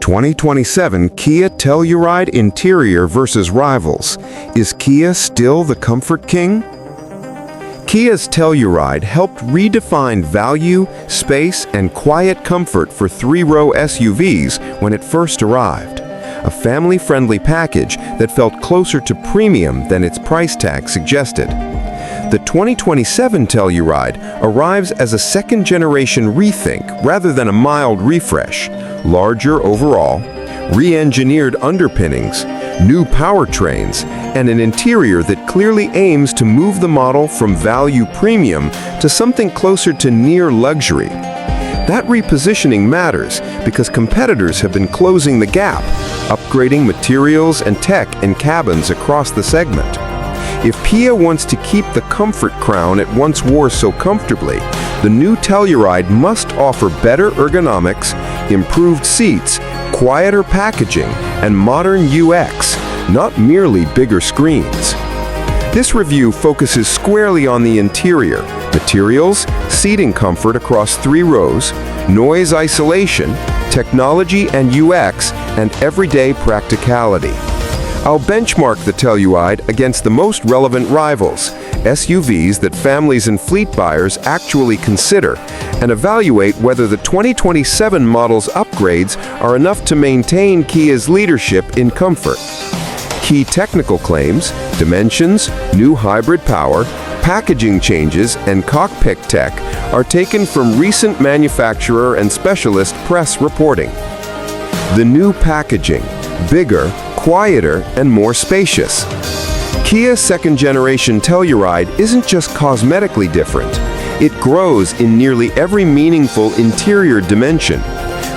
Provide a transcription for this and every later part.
2027 Kia Telluride interior versus rivals. Is Kia still the comfort king? Kia's Telluride helped redefine value, space, and quiet comfort for three-row SUVs when it first arrived. A family-friendly package that felt closer to premium than its price tag suggested. The 2027 Telluride arrives as a second-generation rethink rather than a mild refresh. Larger overall, re-engineered underpinnings, new powertrains, and an interior that clearly aims to move the model from value premium to something closer to near luxury. That repositioning matters because competitors have been closing the gap, upgrading materials and tech in cabins across the segment. If Kia wants to keep the comfort crown it once wore so comfortably, the new Telluride must offer better ergonomics, improved seats, quieter packaging, and modern UX, not merely bigger screens. This review focuses squarely on the interior, materials, seating comfort across 3 rows, noise isolation, technology and UX, and everyday practicality. I'll benchmark the Telluride against the most relevant rivals, SUVs that families and fleet buyers actually consider, and evaluate whether the 2027 model's upgrades are enough to maintain Kia's leadership in comfort. Key technical claims, dimensions, new hybrid power, packaging changes, and cockpit tech are taken from recent manufacturer and specialist press reporting. The new packaging, bigger, quieter, and more spacious. Kia's second-generation Telluride isn't just cosmetically different. It grows in nearly every meaningful interior dimension.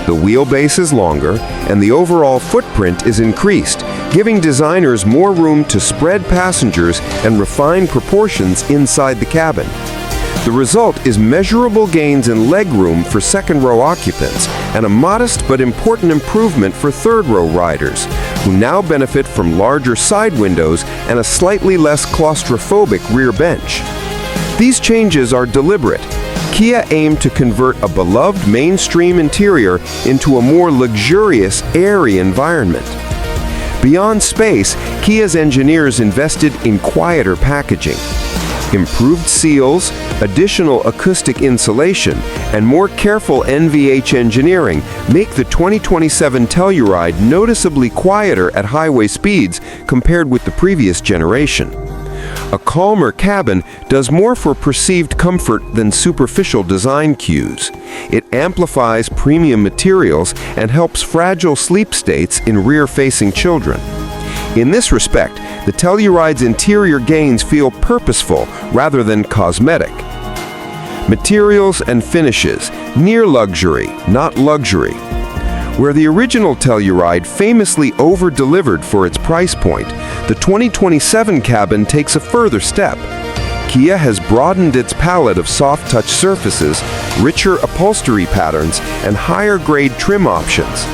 The wheelbase is longer, and the overall footprint is increased, giving designers more room to spread passengers and refine proportions inside the cabin. The result is measurable gains in legroom for second-row occupants and a modest but important improvement for third-row riders, who now benefit from larger side windows and a slightly less claustrophobic rear bench. These changes are deliberate. Kia aimed to convert a beloved mainstream interior into a more luxurious, airy environment. Beyond space, Kia's engineers invested in quieter packaging. Improved seals, additional acoustic insulation, and more careful NVH engineering make the 2027 Telluride noticeably quieter at highway speeds compared with the previous generation. A calmer cabin does more for perceived comfort than superficial design cues. It amplifies premium materials and helps fragile sleep states in rear-facing children. In this respect, the Telluride's interior gains feel purposeful rather than cosmetic. Materials and finishes, near luxury, not luxury. Where the original Telluride famously over-delivered for its price point, the 2027 cabin takes a further step. Kia has broadened its palette of soft-touch surfaces, richer upholstery patterns, and higher-grade trim options.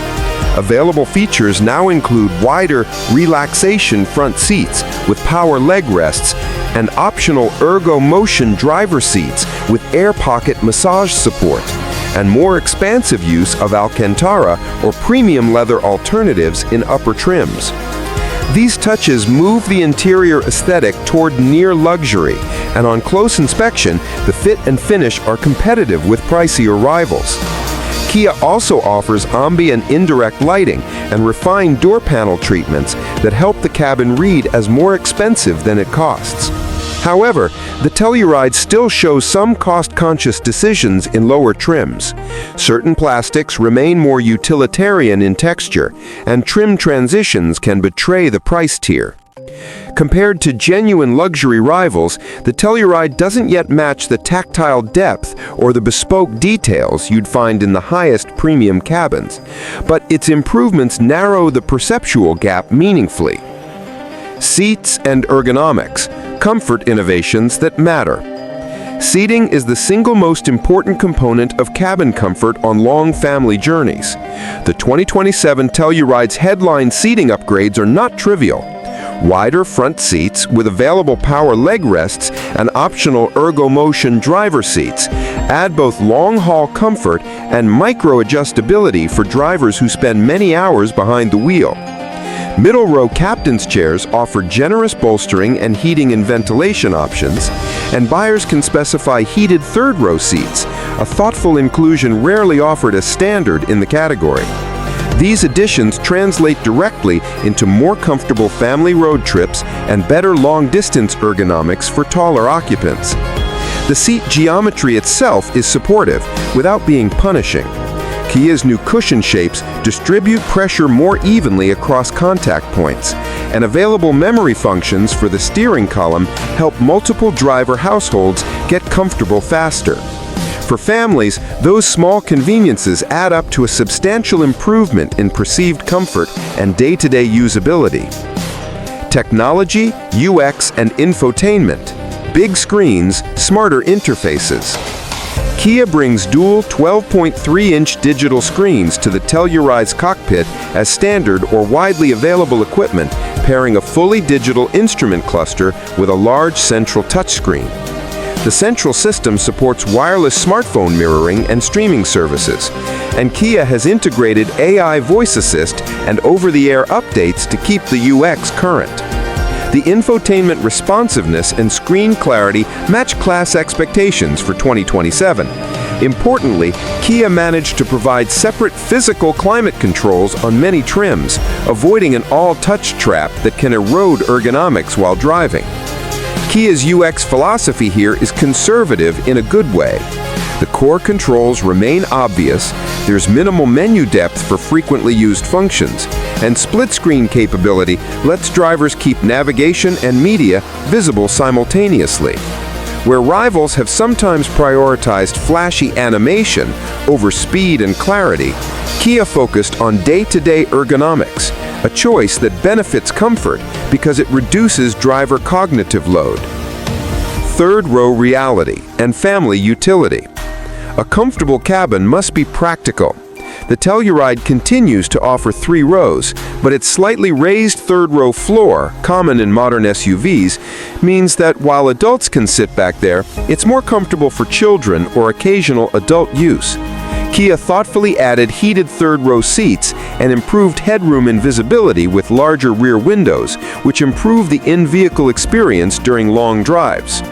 Available features now include wider relaxation front seats with power leg rests and optional Ergo Motion driver seats with air pocket massage support, and more expansive use of Alcantara or premium leather alternatives in upper trims. These touches move the interior aesthetic toward near luxury, and on close inspection, the fit and finish are competitive with pricier rivals. Kia also offers ambient indirect lighting and refined door panel treatments that help the cabin read as more expensive than it costs. However, the Telluride still shows some cost-conscious decisions in lower trims. Certain plastics remain more utilitarian in texture, and trim transitions can betray the price tier. Compared to genuine luxury rivals, the Telluride doesn't yet match the tactile depth or the bespoke details you'd find in the highest premium cabins, but its improvements narrow the perceptual gap meaningfully. Seats and ergonomics, comfort innovations that matter. Seating is the single most important component of cabin comfort on long family journeys. The 2027 Telluride's headline seating upgrades are not trivial. Wider front seats with available power leg rests and optional Ergo Motion driver seats add both long-haul comfort and micro-adjustability for drivers who spend many hours behind the wheel. Middle row captain's chairs offer generous bolstering and heating and ventilation options, and buyers can specify heated third row seats, a thoughtful inclusion rarely offered as standard in the category. These additions translate directly into more comfortable family road trips and better long-distance ergonomics for taller occupants. The seat geometry itself is supportive without being punishing. Kia's new cushion shapes distribute pressure more evenly across contact points, and available memory functions for the steering column help multiple driver households get comfortable faster. For families, those small conveniences add up to a substantial improvement in perceived comfort and day-to-day usability. Technology, UX, and infotainment. Big screens, smarter interfaces. Kia brings dual 12.3-inch digital screens to the Telluride's cockpit as standard or widely available equipment, pairing a fully digital instrument cluster with a large central touchscreen. The central system supports wireless smartphone mirroring and streaming services, and Kia has integrated AI voice assist and over-the-air updates to keep the UX current. The infotainment responsiveness and screen clarity match class expectations for 2027. Importantly, Kia managed to provide separate physical climate controls on many trims, avoiding an all-touch trap that can erode ergonomics while driving. Kia's UX philosophy here is conservative in a good way. The core controls remain obvious, there's minimal menu depth for frequently used functions, and split-screen capability lets drivers keep navigation and media visible simultaneously. Where rivals have sometimes prioritized flashy animation over speed and clarity, Kia focused on day-to-day ergonomics, a choice that benefits comfort because it reduces driver cognitive load. Third-row reality and family utility. A comfortable cabin must be practical. The Telluride continues to offer 3 rows, but its slightly raised third-row floor, common in modern SUVs, means that while adults can sit back there, it's more comfortable for children or occasional adult use. Kia thoughtfully added heated third-row seats and improved headroom and visibility with larger rear windows, which improve the in-vehicle experience during long drives.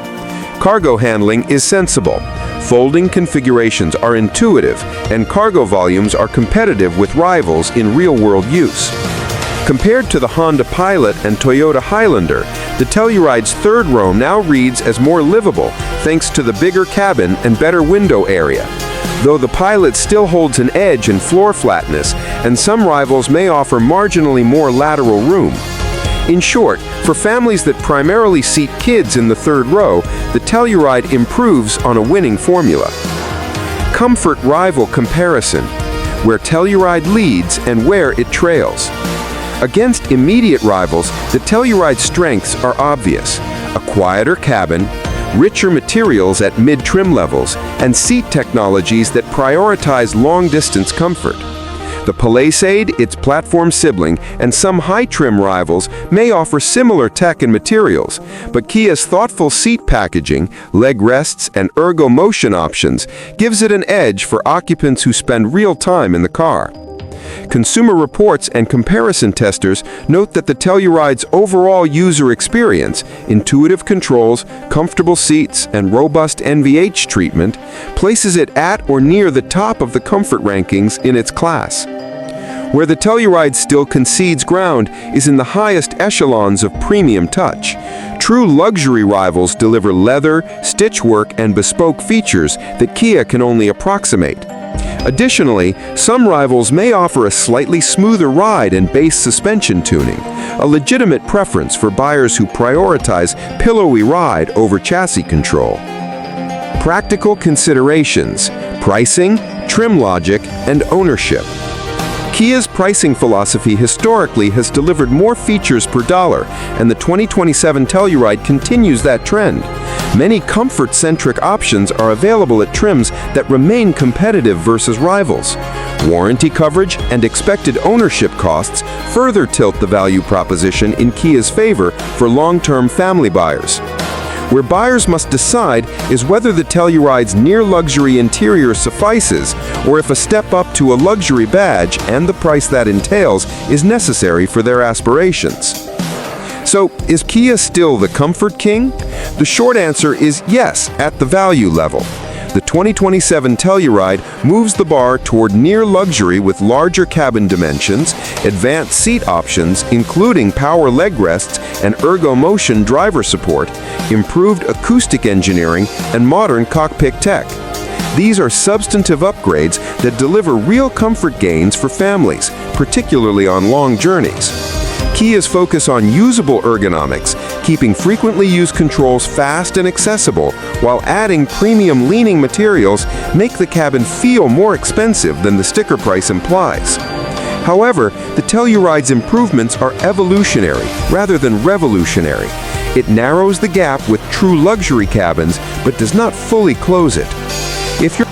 Cargo handling is sensible. Folding configurations are intuitive, and cargo volumes are competitive with rivals in real-world use. Compared to the Honda Pilot and Toyota Highlander, the Telluride's third row now reads as more livable thanks to the bigger cabin and better window area. Though the Pilot still holds an edge in floor flatness, and some rivals may offer marginally more lateral room. In short, for families that primarily seat kids in the third row, the Telluride improves on a winning formula. Comfort rival comparison, where Telluride leads and where it trails. Against immediate rivals, the Telluride's strengths are obvious: a quieter cabin, richer materials at mid-trim levels, and seat technologies that prioritize long-distance comfort. The Palisade, its platform sibling, and some high-trim rivals may offer similar tech and materials, but Kia's thoughtful seat packaging, leg rests, and Ergo Motion options gives it an edge for occupants who spend real time in the car. Consumer reports and comparison testers note that the Telluride's overall user experience, intuitive controls, comfortable seats, and robust NVH treatment places it at or near the top of the comfort rankings in its class. Where the Telluride still concedes ground is in the highest echelons of premium touch. True luxury rivals deliver leather, stitchwork, and bespoke features that Kia can only approximate. Additionally, some rivals may offer a slightly smoother ride and bass suspension tuning, a legitimate preference for buyers who prioritize pillowy ride over chassis control. Practical considerations: pricing, trim logic, and ownership. Kia's pricing philosophy historically has delivered more features per dollar, and the 2027 Telluride continues that trend. Many comfort-centric options are available at trims that remain competitive versus rivals. Warranty coverage and expected ownership costs further tilt the value proposition in Kia's favor for long-term family buyers. Where buyers must decide is whether the Telluride's near-luxury interior suffices, or if a step up to a luxury badge and the price that entails is necessary for their aspirations. So, is Kia still the comfort king? The short answer is yes, at the value level. The 2027 Telluride moves the bar toward near luxury with larger cabin dimensions, advanced seat options including power leg rests and Ergo Motion driver support, improved acoustic engineering, and modern cockpit tech. These are substantive upgrades that deliver real comfort gains for families, particularly on long journeys. Kia's focus on usable ergonomics, keeping frequently used controls fast and accessible, while adding premium leaning materials, make the cabin feel more expensive than the sticker price implies. However, the Telluride's improvements are evolutionary rather than revolutionary. It narrows the gap with true luxury cabins, but does not fully close it. If you're